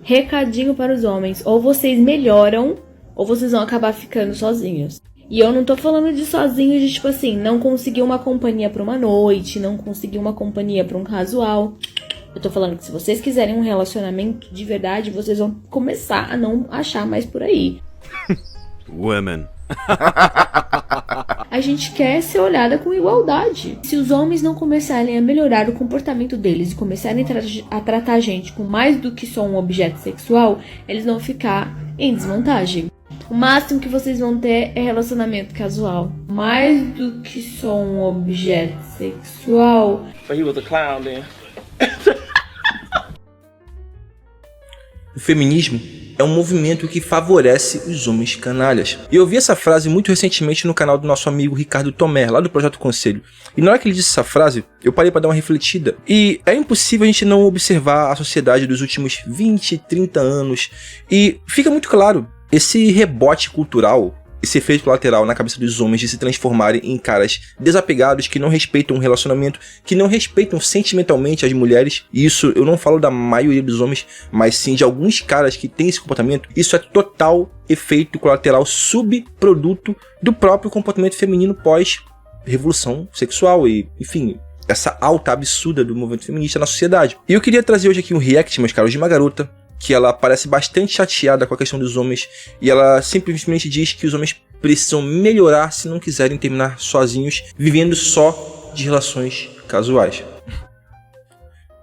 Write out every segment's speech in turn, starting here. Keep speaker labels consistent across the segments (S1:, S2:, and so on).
S1: Recadinho para os homens: ou vocês melhoram, ou vocês vão acabar ficando sozinhos. E eu não tô falando de sozinho de tipo assim, não conseguir uma companhia pra uma noite, não conseguir uma companhia pra um casual. Eu tô falando que se vocês quiserem um relacionamento de verdade, vocês vão começar a não achar mais por aí.
S2: Women.
S1: A gente quer ser olhada com igualdade. Se os homens não começarem a melhorar o comportamento deles e começarem a tratar a gente com mais do que só um objeto sexual, eles vão ficar em desvantagem. O máximo que vocês vão ter é relacionamento casual. Mais do que só um objeto sexual.
S3: But he was a clown then.
S4: O feminismo é um movimento que favorece os homens canalhas. E eu vi essa frase muito recentemente no canal do nosso amigo Ricardo Tomé, lá do Projeto Conselho. E na hora que ele disse essa frase, eu parei para dar uma refletida. E é impossível a gente não observar a sociedade dos últimos 20, 30 anos. E fica muito claro, esse rebote cultural, esse efeito colateral na cabeça dos homens de se transformarem em caras desapegados, que não respeitam o relacionamento, que não respeitam sentimentalmente as mulheres. E isso eu não falo da maioria dos homens, mas sim de alguns caras que têm esse comportamento. Isso é total efeito colateral, subproduto do próprio comportamento feminino pós-revolução sexual e, enfim, essa alta absurda do movimento feminista na sociedade. E eu queria trazer hoje aqui um react, meus caros, de uma garota que ela parece bastante chateada com a questão dos homens e ela simplesmente diz que os homens precisam melhorar se não quiserem terminar sozinhos, vivendo só de relações casuais.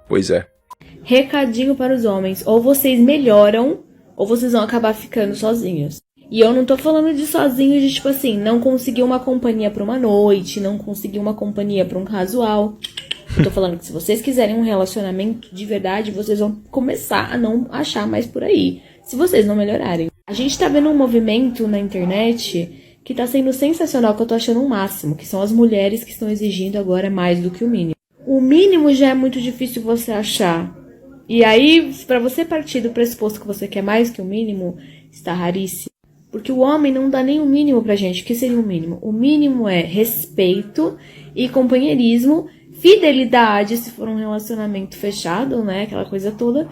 S4: Pois é.
S1: Recadinho para os homens: ou vocês melhoram, ou vocês vão acabar ficando sozinhos. E eu não tô falando de sozinhos de tipo assim, não conseguir uma companhia pra uma noite, não conseguir uma companhia pra um casual. Eu tô falando que se vocês quiserem um relacionamento de verdade, vocês vão começar a não achar mais por aí, se vocês não melhorarem. A gente tá vendo um movimento na internet que tá sendo sensacional, que eu tô achando um máximo, que são as mulheres que estão exigindo agora mais do que o mínimo. O mínimo já é muito difícil você achar. E aí, pra você partir do pressuposto que você quer mais que o mínimo, está raríssimo. Porque o homem não dá nem o mínimo pra gente. O que seria o mínimo? O mínimo é respeito e companheirismo, fidelidade, se for um relacionamento fechado, né, aquela coisa toda.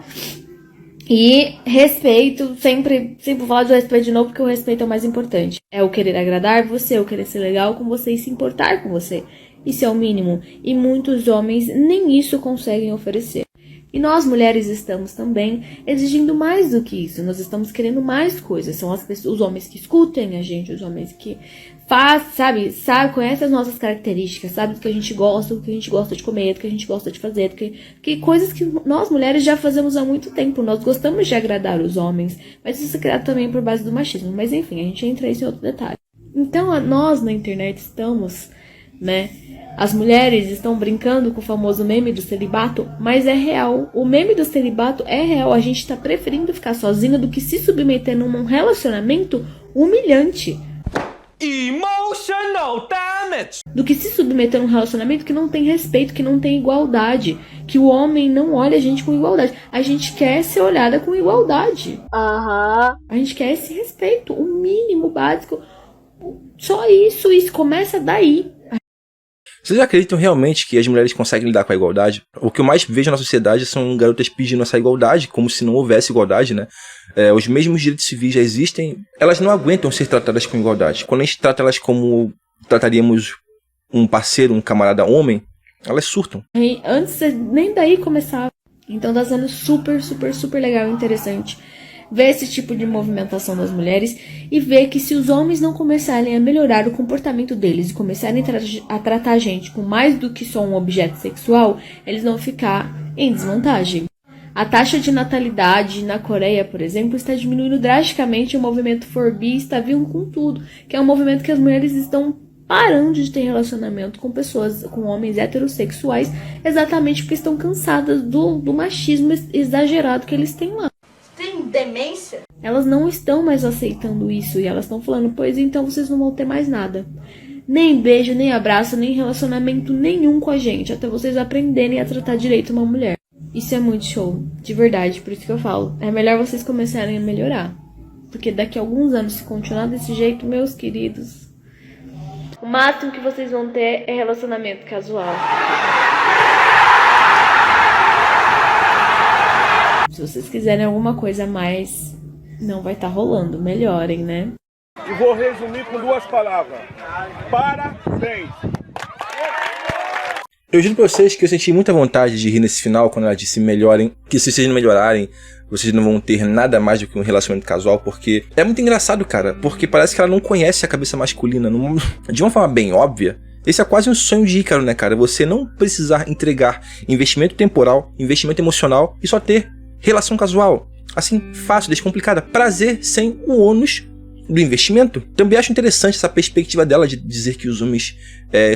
S1: E respeito, sempre vou falar do respeito de novo, porque o respeito é o mais importante. É o querer agradar você, o querer ser legal com você e se importar com você. Isso é o mínimo. E muitos homens nem isso conseguem oferecer. E nós, mulheres, estamos também exigindo mais do que isso. Nós estamos querendo mais coisas. São os homens que escutem a gente, os homens que sabe, conhecem as nossas características, sabe do que a gente gosta, do que a gente gosta de comer, do que a gente gosta de fazer, que coisas que nós, mulheres, já fazemos há muito tempo. Nós gostamos de agradar os homens, mas isso é criado também por base do machismo. Mas enfim, a gente entra isso em outro detalhe. Então, nós na internet estamos, né? As mulheres estão brincando com o famoso meme do celibato, mas é real. O meme do celibato é real. A gente tá preferindo ficar sozinha do que se submeter num relacionamento humilhante.
S3: Emotional damage!
S1: Do que se submeter num relacionamento que não tem respeito, que não tem igualdade. Que o homem não olha a gente com igualdade. A gente quer ser olhada com igualdade. A gente quer esse respeito, o mínimo básico. Só isso começa daí.
S4: Vocês acreditam realmente que as mulheres conseguem lidar com a igualdade? O que eu mais vejo na sociedade são garotas pedindo essa igualdade, como se não houvesse igualdade, né? Os mesmos direitos civis já existem, elas não aguentam ser tratadas com igualdade. Quando a gente trata elas como trataríamos um parceiro, um camarada homem, elas surtam.
S1: E antes nem daí começava. Então tá sendo super, super, super legal e interessante ver esse tipo de movimentação das mulheres e ver que se os homens não começarem a melhorar o comportamento deles e começarem a tratar a gente com mais do que só um objeto sexual, eles vão ficar em desvantagem. A taxa de natalidade na Coreia, por exemplo, está diminuindo drasticamente. O movimento 4B está vindo com tudo, que é um movimento que as mulheres estão parando de ter relacionamento com pessoas, com homens heterossexuais, exatamente porque estão cansadas do machismo exagerado que eles têm lá.
S5: Tem demência?
S1: Elas não estão mais aceitando isso e elas estão falando, pois então vocês não vão ter mais nada. Nem beijo, nem abraço, nem relacionamento nenhum com a gente, até vocês aprenderem a tratar direito uma mulher. Isso é muito show, de verdade, por isso que eu falo. É melhor vocês começarem a melhorar. Porque daqui a alguns anos, se continuar desse jeito, meus queridos, o máximo que vocês vão ter é relacionamento casual. Se vocês quiserem alguma coisa a mais, não vai estar rolando. Melhorem, né?
S5: E vou resumir com 2 palavras. Parabéns!
S4: Eu juro pra vocês que eu senti muita vontade de rir nesse final quando ela disse melhorem, que se vocês não melhorarem, vocês não vão ter nada mais do que um relacionamento casual, porque é muito engraçado, cara, porque parece que ela não conhece a cabeça masculina, de uma forma bem óbvia. Esse é quase um sonho de Ícaro, né, cara? Você não precisar entregar investimento temporal, investimento emocional e só ter relação casual. Assim, fácil, descomplicada. Prazer sem o ônus do investimento. Também acho interessante essa perspectiva dela de dizer que os homens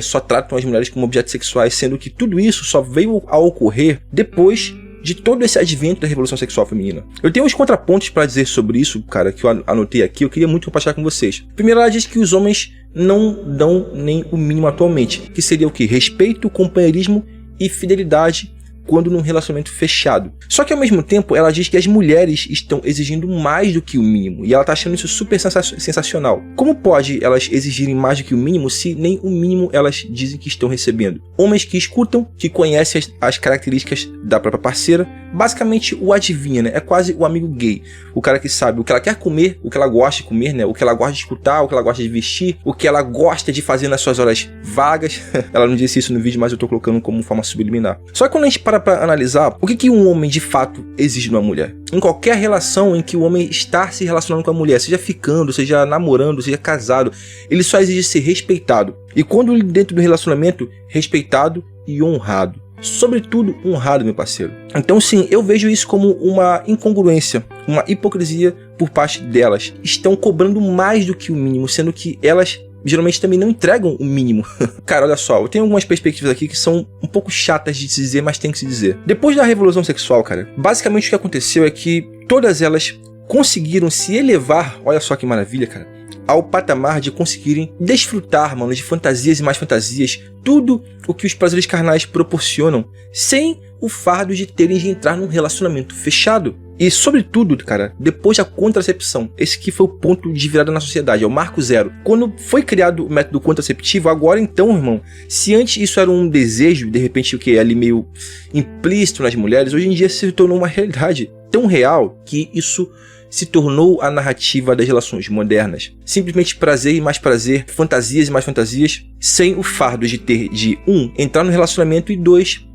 S4: só tratam as mulheres como objetos sexuais, sendo que tudo isso só veio a ocorrer depois de todo esse advento da revolução sexual feminina. Eu tenho uns contrapontos para dizer sobre isso, cara, que eu anotei aqui, eu queria muito compartilhar com vocês. Primeiro, ela diz que os homens não dão nem o mínimo atualmente, que seria o quê? Respeito, companheirismo e fidelidade quando num relacionamento fechado. Só que ao mesmo tempo ela diz que as mulheres estão exigindo mais do que o mínimo, e ela tá achando isso super sensacional. Como pode elas exigirem mais do que o mínimo se nem o mínimo elas dizem que estão recebendo? Homens que escutam, que conhecem as características da própria parceira, basicamente o adivinha, né? É quase o amigo gay, o cara que sabe o que ela quer comer, o que ela gosta de comer, né? O que ela gosta de escutar, o que ela gosta de vestir, o que ela gosta de fazer nas suas horas vagas. Ela não disse isso no vídeo, mas eu tô colocando como forma subliminar. Só que quando a gente para pra analisar o que um homem de fato exige de uma mulher, em qualquer relação em que o homem está se relacionando com a mulher, seja ficando, seja namorando, seja casado, ele só exige ser respeitado. E quando dentro do relacionamento, respeitado e honrado. Sobretudo honrado, meu parceiro. Então sim, eu vejo isso como uma incongruência, uma hipocrisia por parte delas. Estão cobrando mais do que o mínimo, sendo que elas geralmente também não entregam o mínimo. Cara, olha só, eu tenho algumas perspectivas aqui que são um pouco chatas de se dizer, mas tem que se dizer. Depois da revolução sexual, cara, basicamente o que aconteceu é que todas elas conseguiram se elevar, olha só que maravilha, cara, ao patamar de conseguirem desfrutar, mano, de fantasias e mais fantasias, tudo o que os prazeres carnais proporcionam, sem o fardo de terem de entrar num relacionamento fechado. E, sobretudo, cara, depois da contracepção, esse que foi o ponto de virada na sociedade, é o marco zero. Quando foi criado o método contraceptivo, agora então, irmão, se antes isso era um desejo, de repente o que é ali meio implícito nas mulheres, hoje em dia se tornou uma realidade tão real que isso se tornou a narrativa das relações modernas. Simplesmente prazer e mais prazer, fantasias e mais fantasias, sem o fardo de ter de, entrar no relacionamento e 2,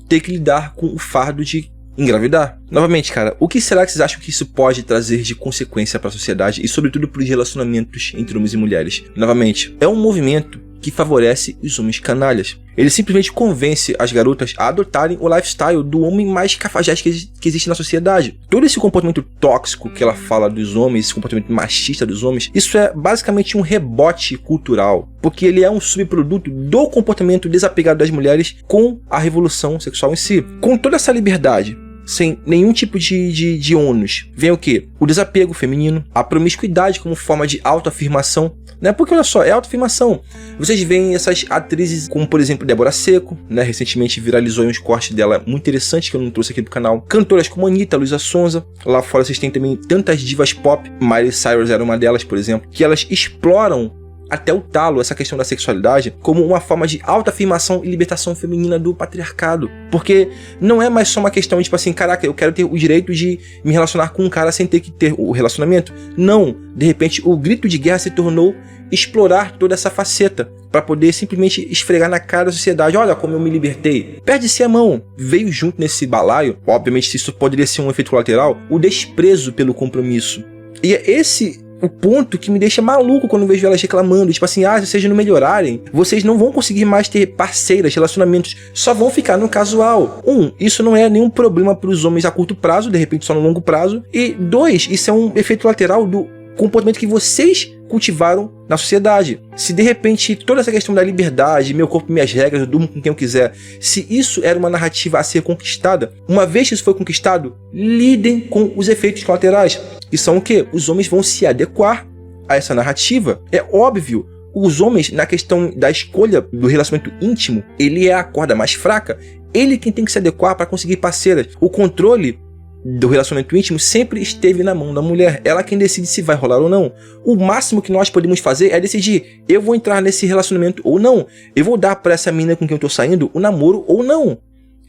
S4: ter que lidar com o fardo de engravidar. Novamente, cara, o que será que vocês acham que isso pode trazer de consequência para a sociedade e sobretudo para os relacionamentos entre homens e mulheres? Novamente, é um movimento que favorece os homens canalhas. Ele simplesmente convence as garotas a adotarem o lifestyle do homem mais cafajeste que existe na sociedade. Todo esse comportamento tóxico que ela fala dos homens, esse comportamento machista dos homens, isso é basicamente um rebote cultural, porque ele é um subproduto do comportamento desapegado das mulheres com a revolução sexual em si. Com toda essa liberdade, sem nenhum tipo de ônus, vem o quê? O desapego feminino, a promiscuidade como forma de autoafirmação, né? Porque olha só, é autoafirmação. Vocês veem essas atrizes como, por exemplo, Débora Seco, né? Recentemente viralizou uns cortes dela muito interessantes que eu não trouxe aqui do canal. Cantoras como Anitta, Luísa Sonza. Lá fora vocês têm também tantas divas pop, Miley Cyrus era uma delas, por exemplo, que elas exploram até o talo essa questão da sexualidade como uma forma de autoafirmação e libertação feminina do patriarcado. Porque não é mais só uma questão de tipo assim, caraca, eu quero ter o direito de me relacionar com um cara sem ter que ter o relacionamento. Não, de repente o grito de guerra se tornou explorar toda essa faceta para poder simplesmente esfregar na cara da sociedade, olha como eu me libertei. Perde-se a mão. Veio junto nesse balaio, obviamente isso poderia ser um efeito colateral, o desprezo pelo compromisso. E é esse o ponto que me deixa maluco quando eu vejo elas reclamando, tipo assim, se vocês não melhorarem, vocês não vão conseguir mais ter parceiras, relacionamentos, só vão ficar no casual. Isso não é nenhum problema para os homens a curto prazo, de repente só no longo prazo. E 2, isso é um efeito lateral do comportamento que vocês cultivaram na sociedade. Se de repente toda essa questão da liberdade, meu corpo, minhas regras, eu durmo com quem eu quiser, se isso era uma narrativa a ser conquistada, uma vez que isso foi conquistado, lidem com os efeitos colaterais. E são o quê? Os homens vão se adequar a essa narrativa. É óbvio, os homens, na questão da escolha do relacionamento íntimo, ele é a corda mais fraca, ele quem tem que se adequar para conseguir parceiras. O controle do relacionamento íntimo sempre esteve na mão da mulher. Ela quem decide se vai rolar ou não. O máximo que nós podemos fazer é decidir, eu vou entrar nesse relacionamento ou não. Eu vou dar para essa menina com quem eu tô saindo o namoro ou não.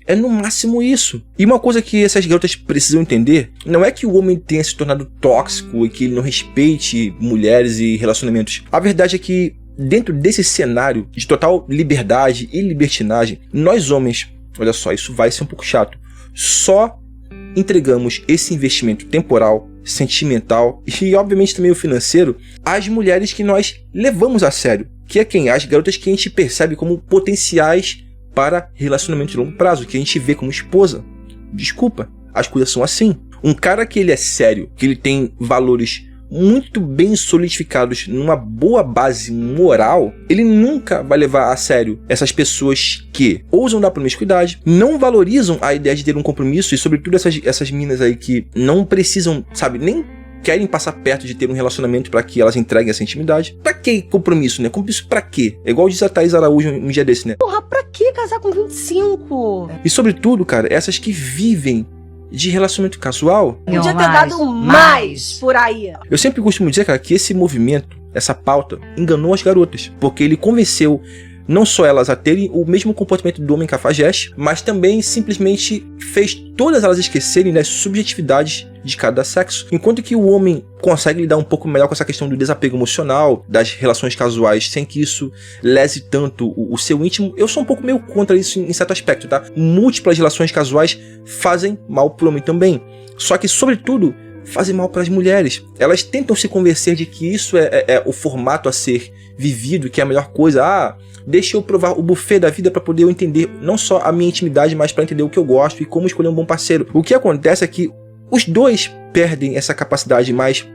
S4: É no máximo isso. E uma coisa que essas garotas precisam entender, não é que o homem tenha se tornado tóxico e que ele não respeite mulheres e relacionamentos. A verdade é que dentro desse cenário de total liberdade e libertinagem, nós homens, olha só, isso vai ser um pouco chato, só entregamos esse investimento temporal, sentimental e obviamente também o financeiro às mulheres que nós levamos a sério, que é quem? As garotas que a gente percebe como potenciais para relacionamento de longo prazo, que a gente vê como esposa. Desculpa, as coisas são assim. Um cara que ele é sério, que ele tem valores muito bem solidificados numa boa base moral, ele nunca vai levar a sério essas pessoas que ousam dar promiscuidade, não valorizam a ideia de ter um compromisso e sobretudo essas meninas aí que não precisam, sabe, nem querem passar perto de ter um relacionamento para que elas entreguem essa intimidade. Pra que compromisso, né? Compromisso pra quê? É igual diz a Thaís Araújo um dia desse, né?
S6: Porra, pra que casar com 25?
S4: E sobretudo, cara, essas que vivem de relacionamento casual.
S6: Podia ter dado mais por aí.
S4: Eu sempre costumo dizer, cara, que esse movimento, essa pauta, enganou as garotas. Porque ele convenceu não só elas a terem o mesmo comportamento do homem cafajeste, mas também simplesmente fez todas elas esquecerem das subjetividades de cada sexo. Enquanto que o homem consegue lidar um pouco melhor com essa questão do desapego emocional, das relações casuais, sem que isso lese tanto o seu íntimo, eu sou um pouco meio contra isso em certo aspecto, tá? Múltiplas relações casuais fazem mal pro homem também. Só que, sobretudo, fazem mal para as mulheres. Elas tentam se convencer de que isso é o formato a ser vivido, que é a melhor coisa. Ah, deixa eu provar o buffet da vida para poder eu entender não só a minha intimidade, mas para entender o que eu gosto e como escolher um bom parceiro. O que acontece é que os dois perdem essa capacidade mais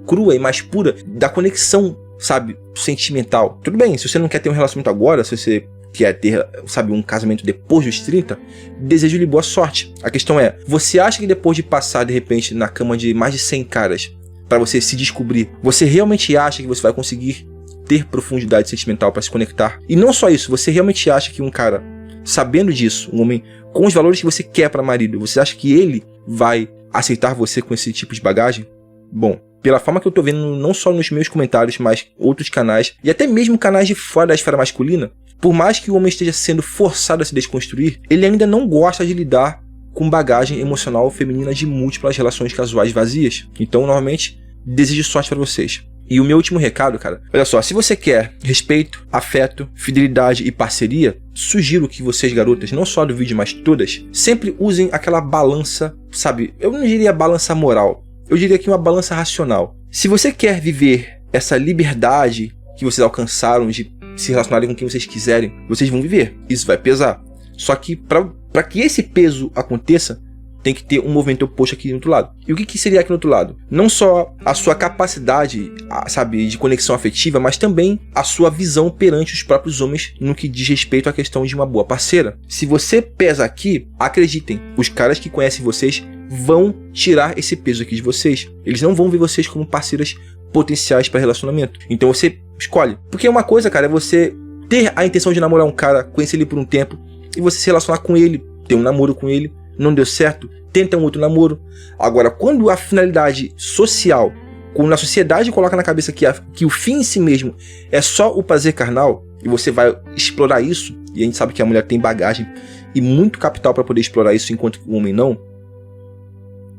S4: crua e mais pura da conexão, sabe, sentimental. Tudo bem, se você não quer ter um relacionamento agora, se você quer ter, sabe, um casamento depois dos 30, desejo-lhe boa sorte. A questão é, você acha que depois de passar, de repente, na cama de mais de 100 caras, para você se descobrir, você realmente acha que você vai conseguir ter profundidade sentimental para se conectar? E não só isso, você realmente acha que um cara, sabendo disso, um homem com os valores que você quer para marido, você acha que ele vai aceitar você com esse tipo de bagagem? Bom, pela forma que eu tô vendo, não só nos meus comentários, mas outros canais, e até mesmo canais de fora da esfera masculina, por mais que o homem esteja sendo forçado a se desconstruir, ele ainda não gosta de lidar com bagagem emocional feminina de múltiplas relações casuais vazias. Então, novamente, desejo sorte para vocês. E o meu último recado, cara, olha só, se você quer respeito, afeto, fidelidade e parceria, sugiro que vocês, garotas, não só do vídeo, mas todas, sempre usem aquela balança, sabe, eu não diria balança moral, eu diria que uma balança racional. Se você quer viver essa liberdade que vocês alcançaram de se relacionarem com quem vocês quiserem, vocês vão viver, isso vai pesar. Só que para que esse peso aconteça, tem que ter um movimento oposto aqui do outro lado. E o que seria aqui do outro lado? Não só a sua capacidade, sabe, de conexão afetiva, mas também a sua visão perante os próprios homens no que diz respeito à questão de uma boa parceira. Se você pesa aqui, acreditem, os caras que conhecem vocês vão tirar esse peso aqui de vocês. Eles não vão ver vocês como parceiras potenciais para relacionamento. Então você escolhe. Porque uma coisa, cara, é você ter a intenção de namorar um cara, conhecer ele por um tempo, e você se relacionar com ele, ter um namoro com ele, não deu certo, tenta um outro namoro. Agora, quando a finalidade social, quando a sociedade coloca na cabeça que o fim em si mesmo é só o prazer carnal, e você vai explorar isso, e a gente sabe que a mulher tem bagagem e muito capital para poder explorar isso, enquanto o homem não.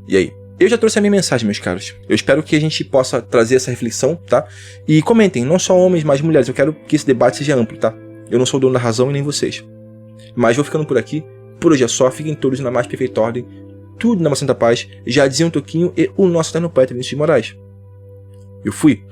S4: E aí? Eu já trouxe a minha mensagem, meus caros. Eu espero que a gente possa trazer essa reflexão, tá? E comentem, não só homens, mas mulheres. Eu quero que esse debate seja amplo, tá? Eu não sou o dono da razão e nem vocês. Mas vou ficando por aqui. Por hoje é só. Fiquem todos na mais perfeita ordem. Tudo na mais santa paz. Já dizia um Toquinho e o nosso eterno poeta Vinícius de Moraes. Eu fui.